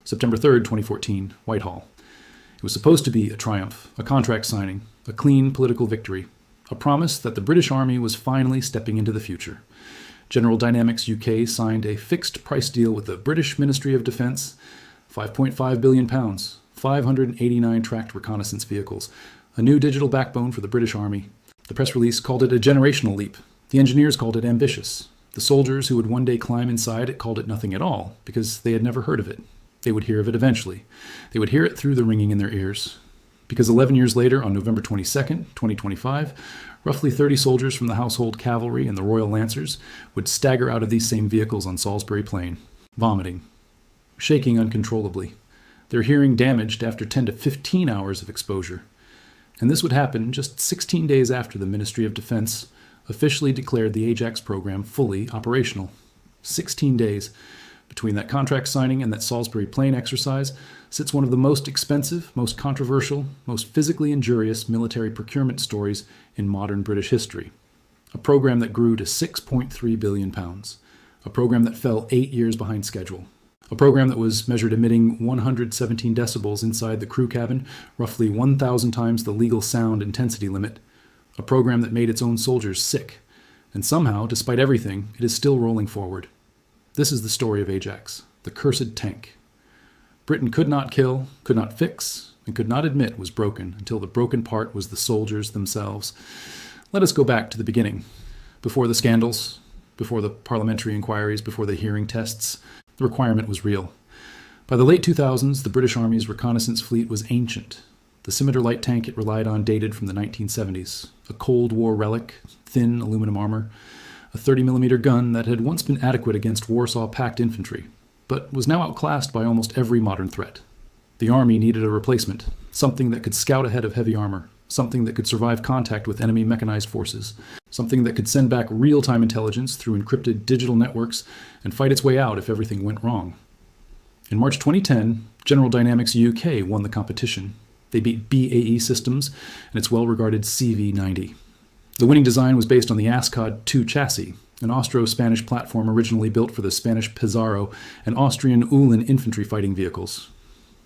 September 3rd, 2014, Whitehall. It was supposed to be a triumph, a contract signing, a clean political victory, a promise that the British Army was finally stepping into the future. General Dynamics UK signed a fixed price deal with the British Ministry of Defence, £5.5 billion, 589 tracked reconnaissance vehicles, a new digital backbone for the British Army. The press release called it a generational leap. The engineers called it ambitious. The soldiers who would one day climb inside it called it nothing at all, because they had never heard of it. They would hear of it eventually. They would hear it through the ringing in their ears. Because 11 years later, on November 22nd, 2025, roughly 30 soldiers from the Household Cavalry and the Royal Lancers would stagger out of these same vehicles on Salisbury Plain, vomiting, shaking uncontrollably, their hearing damaged after 10 to 15 hours of exposure. And this would happen just 16 days after the Ministry of Defence officially declared the Ajax program fully operational. 16 days. Between that contract signing and that Salisbury Plain exercise sits one of the most expensive, most controversial, most physically injurious military procurement stories in modern British history. A program that grew to £6.3 billion. A program that fell 8 years behind schedule. A program that was measured emitting 117 decibels inside the crew cabin, roughly 1,000 times the legal sound intensity limit. A program that made its own soldiers sick. And somehow, despite everything, it is still rolling forward. This is the story of Ajax, the cursed tank. Britain could not kill, could not fix, and could not admit was broken until the broken part was the soldiers themselves. Let us go back to the beginning. Before the scandals, before the parliamentary inquiries, before the hearing tests, the requirement was real. By the late 2000s, the British Army's reconnaissance fleet was ancient. The scimitar light tank it relied on dated from the 1970s, a Cold War relic, thin aluminum armor, a 30mm gun that had once been adequate against Warsaw Pact infantry, but was now outclassed by almost every modern threat. The Army needed a replacement, something that could scout ahead of heavy armor, something that could survive contact with enemy mechanized forces, something that could send back real-time intelligence through encrypted digital networks and fight its way out if everything went wrong. In March 2010, General Dynamics UK won the competition. They beat BAE Systems and its well-regarded CV-90. The winning design was based on the ASCOD II chassis, an Austro-Spanish platform originally built for the Spanish Pizarro and Austrian Uhlen infantry fighting vehicles.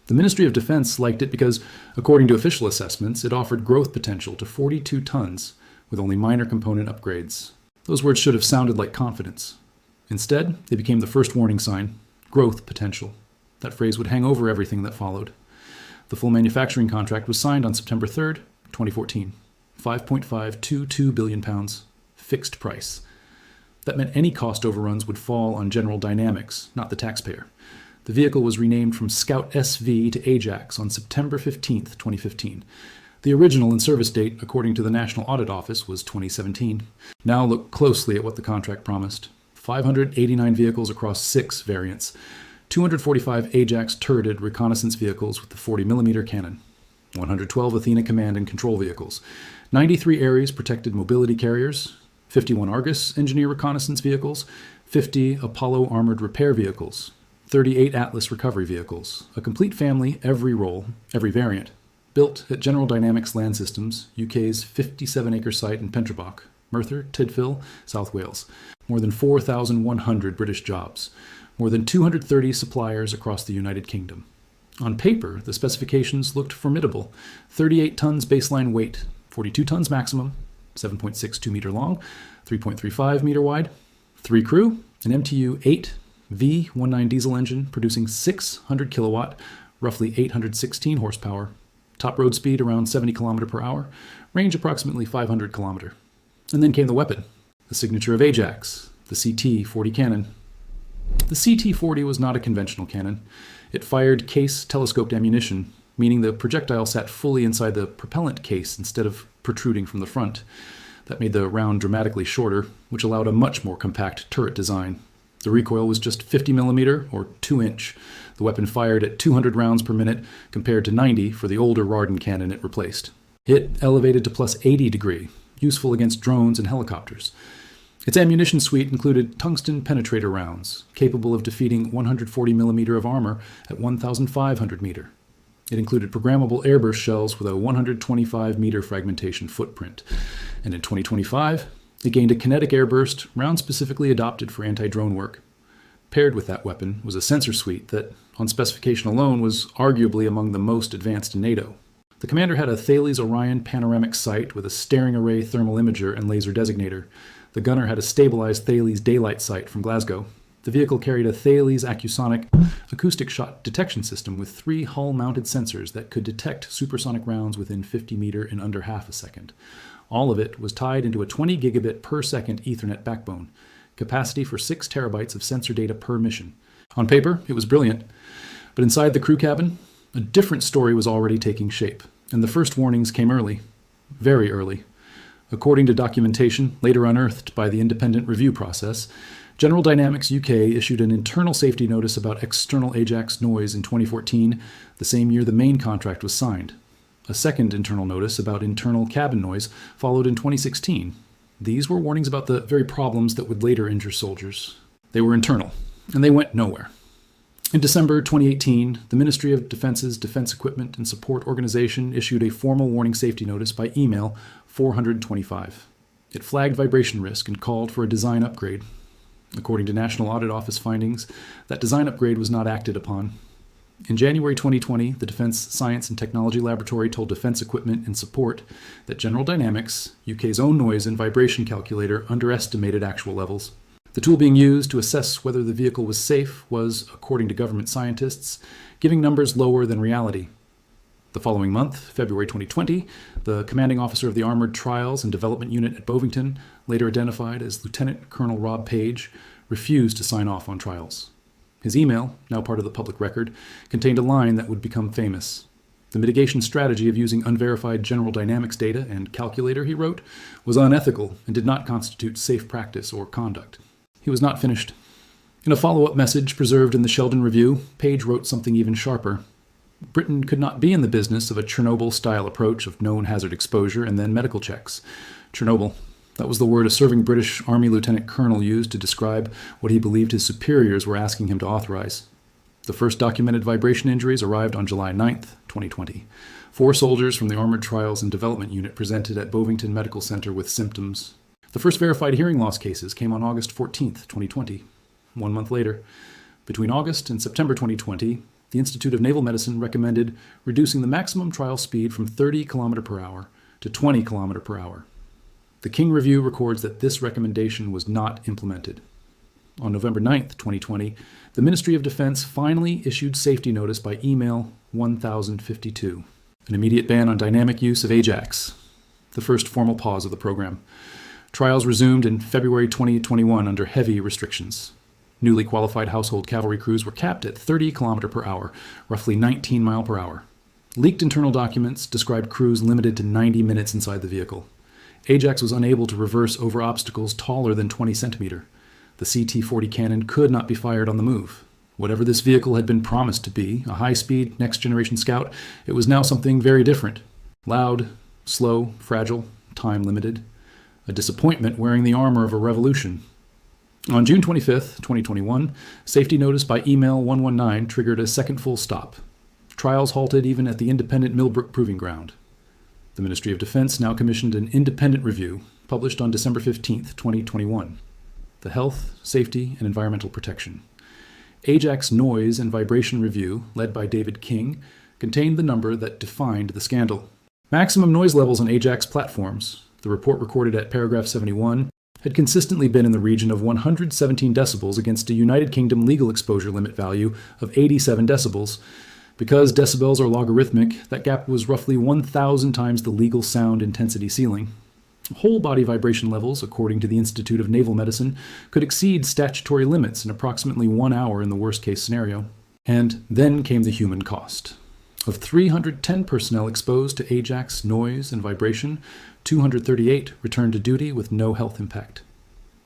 The Ministry of Defence liked it because, according to official assessments, it offered growth potential to 42 tons, with only minor component upgrades. Those words should have sounded like confidence. Instead, they became the first warning sign: growth potential. That phrase would hang over everything that followed. The full manufacturing contract was signed on September 3rd, 2014. £5.522 billion, fixed price. That meant any cost overruns would fall on General Dynamics, not the taxpayer. The vehicle was renamed from Scout SV to Ajax on September 15, 2015. The original in-service date, according to the National Audit Office, was 2017. Now look closely at what the contract promised. 589 vehicles across 6 variants. 245 Ajax turreted reconnaissance vehicles with the 40mm cannon. 112 Athena command and control vehicles. 93 Ares protected mobility carriers. 51 Argus engineer reconnaissance vehicles. 50 Apollo armored repair vehicles. 38 Atlas recovery vehicles. A complete family, every role, every variant. Built at General Dynamics Land Systems, UK's 57-acre site in Pentrabach, Merthyr Tydfil, South Wales. More than 4,100 British jobs. More than 230 suppliers across the United Kingdom. On paper, the specifications looked formidable. 38 tons baseline weight, 42 tons maximum, 7.62 meter long, 3.35 meter wide, 3 crew, an MTU 8 V19 diesel engine producing 600 kilowatt, roughly 816 horsepower, top road speed around 70 km per hour, range approximately 500 km. And then came the weapon, the signature of Ajax, the CT-40 cannon. The CT-40 was not a conventional cannon. It fired case telescoped ammunition, meaning the projectile sat fully inside the propellant case instead of protruding from the front. That made the round dramatically shorter, which allowed a much more compact turret design. The recoil was just 50mm or 2-inch. The weapon fired at 200 rounds per minute compared to 90 for the older Rawdon cannon it replaced. It elevated to plus 80 degree, useful against drones and helicopters. Its ammunition suite included tungsten penetrator rounds, capable of defeating 140mm of armor at 1,500 meter. It included programmable airburst shells with a 125-meter fragmentation footprint. And in 2025, it gained a kinetic airburst round specifically adopted for anti-drone work. Paired with that weapon was a sensor suite that, on specification alone, was arguably among the most advanced in NATO. The commander had a Thales Orion panoramic sight with a staring array thermal imager and laser designator. The gunner had a stabilized Thales daylight sight from Glasgow. The vehicle carried a Thales Acusonic acoustic shot detection system with 3 hull-mounted sensors that could detect supersonic rounds within 50 meter in under half a second. All of it was tied into a 20 gigabit per second Ethernet backbone, capacity for 6 terabytes of sensor data per mission. On paper, it was brilliant, but inside the crew cabin, a different story was already taking shape, and the first warnings came early, very early. According to documentation later unearthed by the independent review process, General Dynamics UK issued an internal safety notice about external Ajax noise in 2014, the same year the main contract was signed. A second internal notice about internal cabin noise followed in 2016. These were warnings about the very problems that would later injure soldiers. They were internal, and they went nowhere. In December 2018, the Ministry of Defense's Defense Equipment and Support Organization issued a formal warning safety notice by email 425. It flagged vibration risk and called for a design upgrade. According to National Audit Office findings, that design upgrade was not acted upon. In January 2020, the Defense Science and Technology Laboratory told Defense Equipment and Support that General Dynamics, UK's own noise and vibration calculator, underestimated actual levels. The tool being used to assess whether the vehicle was safe was, according to government scientists, giving numbers lower than reality. The following month, February 2020, the commanding officer of the Armored Trials and Development Unit at Bovington, later identified as Lieutenant Colonel Rob Page, refused to sign off on trials. His email, now part of the public record, contained a line that would become famous. The mitigation strategy of using unverified General Dynamics data and calculator, he wrote, was unethical and did not constitute safe practice or conduct. He was not finished. In a follow-up message preserved in the Sheldon Review, Page wrote something even sharper. Britain could not be in the business of a Chernobyl-style approach of known hazard exposure and then medical checks. Chernobyl. That was the word a serving British Army lieutenant colonel used to describe what he believed his superiors were asking him to authorize. The first documented vibration injuries arrived on July 9th, 2020. 4 soldiers from the Armored Trials and Development Unit presented at Bovington Medical Center with symptoms. The first verified hearing loss cases came on August 14th, 2020. 1 month later, between August and September 2020, the Institute of Naval Medicine recommended reducing the maximum trial speed from 30 km per hour to 20 km per hour. The King Review records that this recommendation was not implemented. On November 9th, 2020, the Ministry of Defense finally issued safety notice by email 1052, an immediate ban on dynamic use of Ajax, the first formal pause of the program. Trials resumed in February 2021 under heavy restrictions. Newly qualified household cavalry crews were capped at 30 km per hour, roughly 19 mile per hour. Leaked internal documents described crews limited to 90 minutes inside the vehicle. Ajax was unable to reverse over obstacles taller than 20 centimeter. The CT-40 cannon could not be fired on the move. Whatever this vehicle had been promised to be, a high-speed, next-generation scout, it was now something very different. Loud, slow, fragile, time-limited. A disappointment wearing the armor of a revolution. On June 25th, 2021, safety notice by email 119 triggered a second full stop. Trials halted even at the independent Millbrook Proving Ground. The Ministry of Defense now commissioned an independent review, published on December 15th, 2021. The Health, Safety, and Environmental Protection. Ajax Noise and Vibration Review, led by David King, contained the number that defined the scandal. Maximum noise levels on Ajax platforms, the report recorded at paragraph 71, had consistently been in the region of 117 decibels against a United Kingdom legal exposure limit value of 87 decibels. Because decibels are logarithmic, that gap was roughly 1,000 times the legal sound intensity ceiling. Whole body vibration levels, according to the Institute of Naval Medicine, could exceed statutory limits in approximately 1 hour in the worst-case scenario. And then came the human cost. Of 310 personnel exposed to Ajax noise and vibration, 238 returned to duty with no health impact.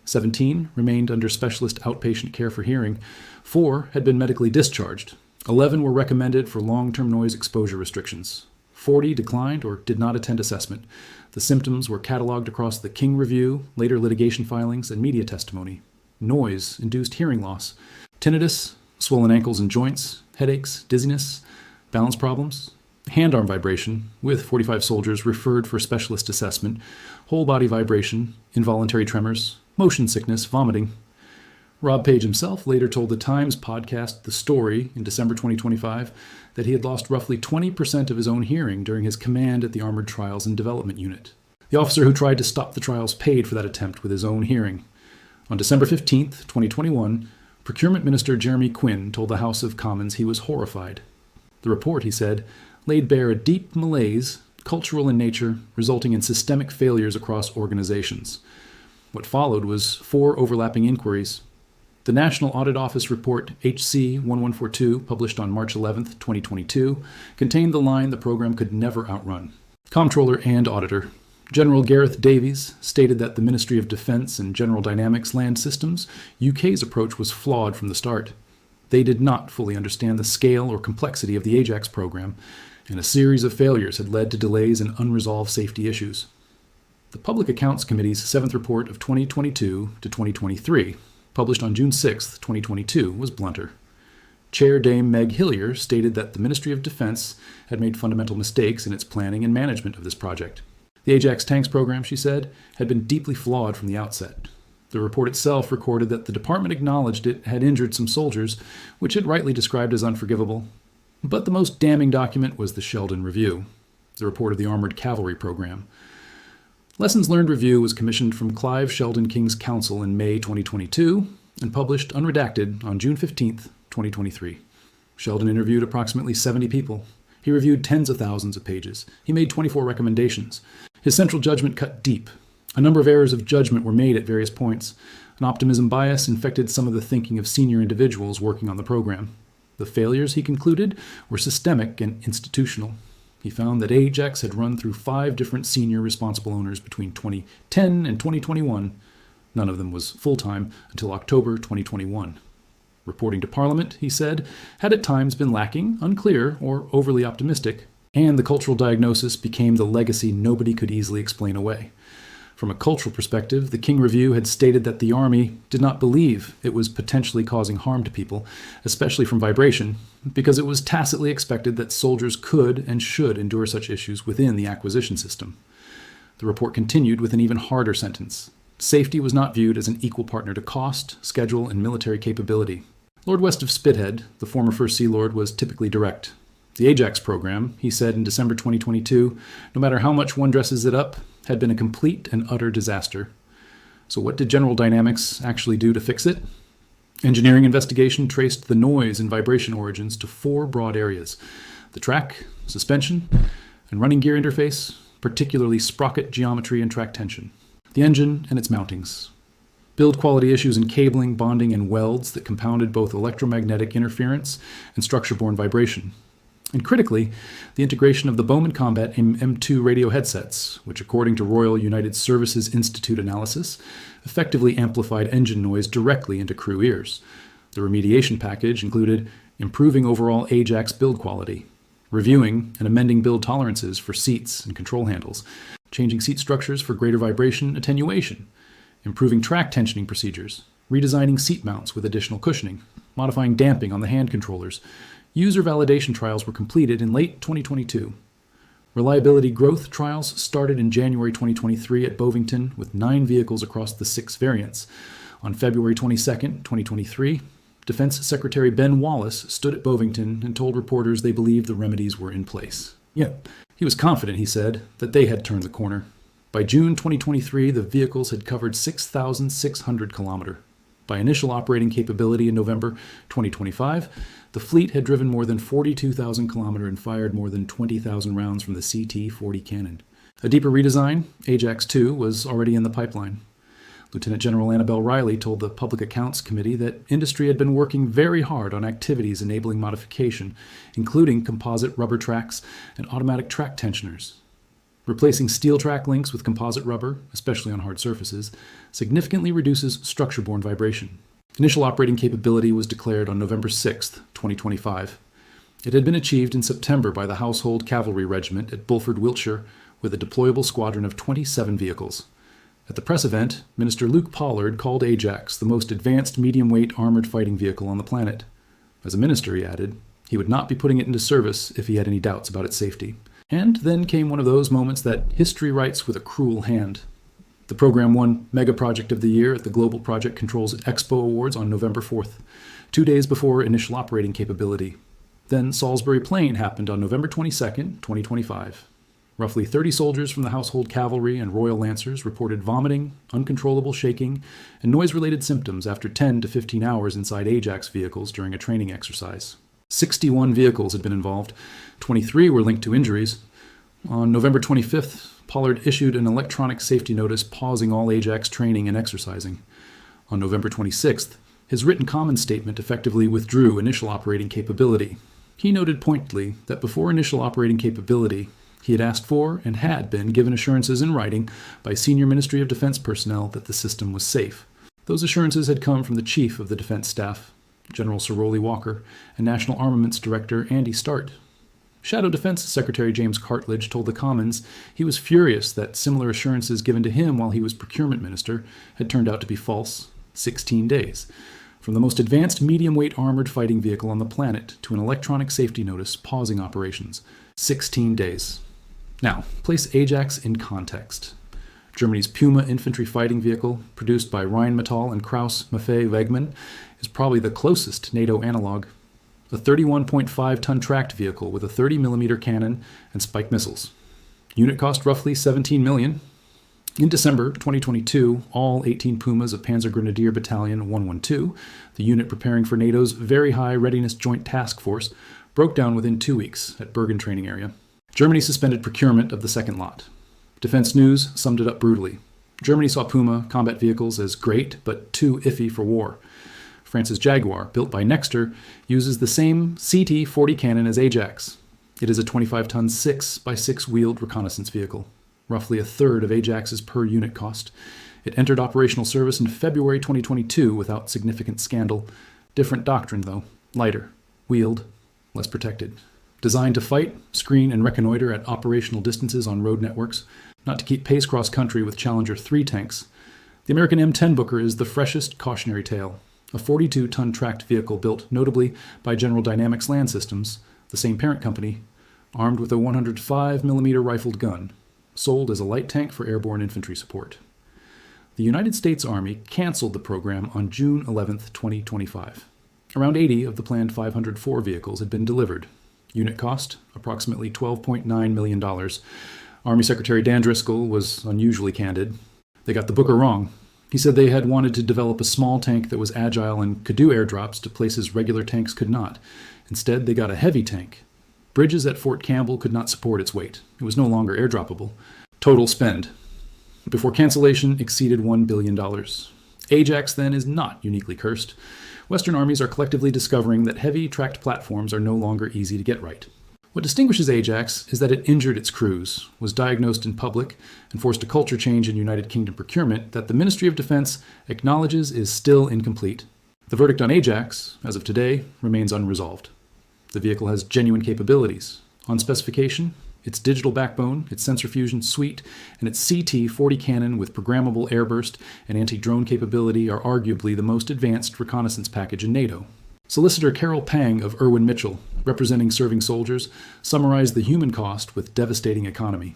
17 remained under specialist outpatient care for hearing. 4 had been medically discharged. 11 were recommended for long-term noise exposure restrictions. 40 declined or did not attend assessment. The symptoms were cataloged across the King Review, later litigation filings, and media testimony. Noise induced hearing loss, tinnitus, swollen ankles and joints, headaches, dizziness, balance problems, hand-arm vibration, with 45 soldiers referred for specialist assessment, whole body vibration, involuntary tremors, motion sickness, vomiting. Rob Page himself later told the Times podcast The Story in December 2025 that he had lost roughly 20% of his own hearing during his command at the Armored Trials and Development Unit. The officer who tried to stop the trials paid for that attempt with his own hearing. On December 15, 2021, Procurement Minister Jeremy Quinn told the House of Commons he was horrified. The report, he said, laid bare a deep malaise, cultural in nature, resulting in systemic failures across organizations. What followed was 4 overlapping inquiries. The National Audit Office report HC 1142, published on March 11, 2022, contained the line the program could never outrun. Comptroller and Auditor General Gareth Davies stated that the Ministry of Defence and General Dynamics Land Systems UK's approach was flawed from the start. They did not fully understand the scale or complexity of the Ajax program, and a series of failures had led to delays and unresolved safety issues. The Public Accounts Committee's 7th report of 2022 to 2023, published on June 6, 2022, was blunter. Chair Dame Meg Hillier stated that the Ministry of Defence had made fundamental mistakes in its planning and management of this project. The Ajax tanks program, she said, had been deeply flawed from the outset. The report itself recorded that the department acknowledged it had injured some soldiers, which it rightly described as unforgivable. But the most damning document was the Sheldon Review, the report of the Armored Cavalry Program. Lessons Learned Review was commissioned from Clive Sheldon King's Council in May 2022 and published unredacted on June 15, 2023. Sheldon interviewed approximately 70 people. He reviewed tens of thousands of pages. He made 24 recommendations. His central judgment cut deep. A number of errors of judgment were made at various points. An optimism bias infected some of the thinking of senior individuals working on the program. The failures, he concluded, were systemic and institutional. He found that Ajax had run through 5 different senior responsible owners between 2010 and 2021. None of them was full-time until October 2021. Reporting to Parliament, he said, had at times been lacking, unclear, or overly optimistic, and the cultural diagnosis became the legacy nobody could easily explain away. From a cultural perspective, the King Review had stated that the Army did not believe it was potentially causing harm to people, especially from vibration, because it was tacitly expected that soldiers could and should endure such issues within the acquisition system. The report continued with an even harder sentence. Safety was not viewed as an equal partner to cost, schedule, and military capability. Lord West of Spithead, the former First Sea Lord, was typically direct. The Ajax program, he said in December 2022, no matter how much one dresses it up, had been a complete and utter disaster. So what did General Dynamics actually do to fix it? Engineering investigation traced the noise and vibration origins to 4 broad areas: the track, suspension, and running gear interface, particularly sprocket geometry and track tension, the engine and its mountings, build quality issues in cabling, bonding, and welds that compounded both electromagnetic interference and structure-borne vibration. And critically, the integration of the Bowman Combat M2 radio headsets, which according to Royal United Services Institute analysis, effectively amplified engine noise directly into crew ears. The remediation package included improving overall Ajax build quality, reviewing and amending build tolerances for seats and control handles, changing seat structures for greater vibration attenuation, improving track tensioning procedures, redesigning seat mounts with additional cushioning, modifying damping on the hand controllers. User validation trials were completed in late 2022. Reliability growth trials started in January 2023 at Bovington with 9 vehicles across the 6 variants. On February 22, 2023, Defense Secretary Ben Wallace stood at Bovington and told reporters they believed the remedies were in place. Yet, he was confident, he said, that they had turned the corner. By June 2023, the vehicles had covered 6,600 kilometers. By initial operating capability in November 2025, the fleet had driven more than 42,000 kilometers and fired more than 20,000 rounds from the CT-40 cannon. A deeper redesign, Ajax II, was already in the pipeline. Lieutenant General Annabelle Riley told the Public Accounts Committee that industry had been working very hard on activities enabling modification, including composite rubber tracks and automatic track tensioners. Replacing steel track links with composite rubber, especially on hard surfaces, significantly reduces structure-borne vibration. Initial operating capability was declared on November 6, 2025. It had been achieved in September by the Household Cavalry Regiment at Bulford, Wiltshire, with a deployable squadron of 27 vehicles. At the press event, Minister Luke Pollard called Ajax the most advanced medium-weight armored fighting vehicle on the planet. As a minister, he added, he would not be putting it into service if he had any doubts about its safety. And then came one of those moments that history writes with a cruel hand. The program won Mega Project of the Year at the Global Project Controls Expo Awards on November 4th, 2 days before initial operating capability. Then Salisbury Plain happened on November 22nd, 2025. Roughly 30 soldiers from the Household Cavalry and Royal Lancers reported vomiting, uncontrollable shaking, and noise-related symptoms after 10 to 15 hours inside Ajax vehicles during a training exercise. 61 vehicles had been involved. 23 were linked to injuries. On November 25th, Pollard issued an electronic safety notice pausing all Ajax training and exercising. On November 26th, his written common statement effectively withdrew initial operating capability. He noted pointedly that before initial operating capability, he had asked for and had been given assurances in writing by senior Ministry of Defense personnel that the system was safe. Those assurances had come from the Chief of the Defense Staff, General Sir Rowley Walker, and National Armaments Director Andy Start. Shadow Defense Secretary James Cartledge told the Commons he was furious that similar assurances given to him while he was Procurement Minister had turned out to be false. 16 days. From the most advanced medium-weight armored fighting vehicle on the planet to an electronic safety notice pausing operations. 16 days. Now, place Ajax in context. Germany's Puma infantry fighting vehicle, produced by Rheinmetall and Krauss-Maffei-Wegmann, is probably the closest NATO analog. A 31.5-ton tracked vehicle with a 30mm cannon and spike missiles. Unit cost roughly $17 million. In December 2022, all 18 Pumas of Panzer Grenadier Battalion 112, the unit preparing for NATO's Very High Readiness Joint Task Force, broke down within 2 weeks at Bergen training area. Germany suspended procurement of the second lot. Defense News summed it up brutally. Germany saw Puma combat vehicles as great, but too iffy for war. France's Jaguar, built by Nexter, uses the same CT-40 cannon as Ajax. It is a 25-ton 6x6 wheeled reconnaissance vehicle, roughly a third of Ajax's per-unit cost. It entered operational service in February 2022 without significant scandal. Different doctrine, though. Lighter, wheeled, less protected. Designed to fight, screen, and reconnoiter at operational distances on road networks, not to keep pace cross-country with Challenger 3 tanks. The American M10 Booker is the freshest cautionary tale. A 42-ton tracked vehicle built notably by General Dynamics Land Systems, the same parent company, armed with a 105mm rifled gun, sold as a light tank for airborne infantry support. The United States Army canceled the program on June 11, 2025. Around 80 of the planned 504 vehicles had been delivered. Unit cost, approximately $12.9 million. Army Secretary Dan Driscoll was unusually candid. They got the Booker wrong. He said they had wanted to develop a small tank that was agile and could do airdrops to places regular tanks could not. Instead, they got a heavy tank. Bridges at Fort Campbell could not support its weight. It was no longer airdroppable. Total spend, before cancellation, exceeded $1 billion. Ajax, then, is not uniquely cursed. Western armies are collectively discovering that heavy tracked platforms are no longer easy to get right. What distinguishes Ajax is that it injured its crews, was diagnosed in public, and forced a culture change in United Kingdom procurement that the Ministry of Defense acknowledges is still incomplete. The verdict on Ajax, as of today, remains unresolved. The vehicle has genuine capabilities. On specification, its digital backbone, its sensor fusion suite, and its CT-40 cannon with programmable airburst and anti-drone capability are arguably the most advanced reconnaissance package in NATO. Solicitor Carol Pang of Irwin Mitchell, representing serving soldiers, summarized the human cost with devastating economy.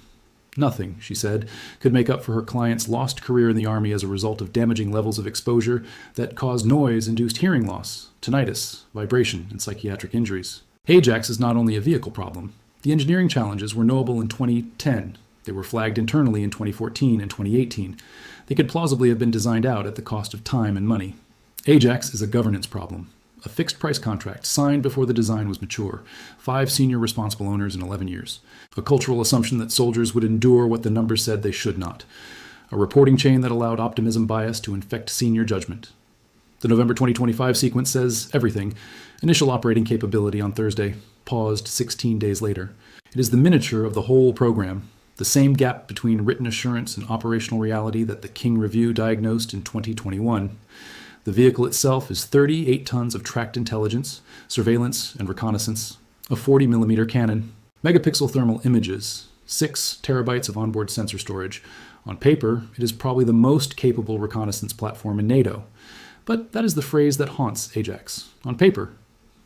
Nothing, she said, could make up for her client's lost career in the Army as a result of damaging levels of exposure that caused noise-induced hearing loss, tinnitus, vibration, and psychiatric injuries. Ajax is not only a vehicle problem. The engineering challenges were knowable in 2010. They were flagged internally in 2014 and 2018. They could plausibly have been designed out at the cost of time and money. Ajax is a governance problem. A fixed-price contract signed before the design was mature. 5 senior responsible owners in 11 years. A cultural assumption that soldiers would endure what the numbers said they should not. A reporting chain that allowed optimism bias to infect senior judgment. The November 2025 sequence says everything. Initial operating capability on Thursday, paused 16 days later. It is the miniature of the whole program, the same gap between written assurance and operational reality that the King Review diagnosed in 2021. The vehicle itself is 38 tons of tracked intelligence, surveillance, and reconnaissance, a 40mm cannon, megapixel thermal images, 6 terabytes of onboard sensor storage. On paper, it is probably the most capable reconnaissance platform in NATO. But that is the phrase that haunts Ajax. On paper.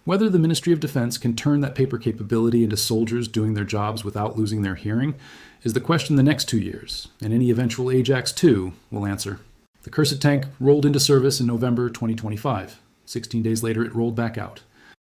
Whether the Ministry of Defense can turn that paper capability into soldiers doing their jobs without losing their hearing is the question the next 2 years, and any eventual Ajax II will answer. The cursed tank rolled into service in November 2025. 16 days later, it rolled back out.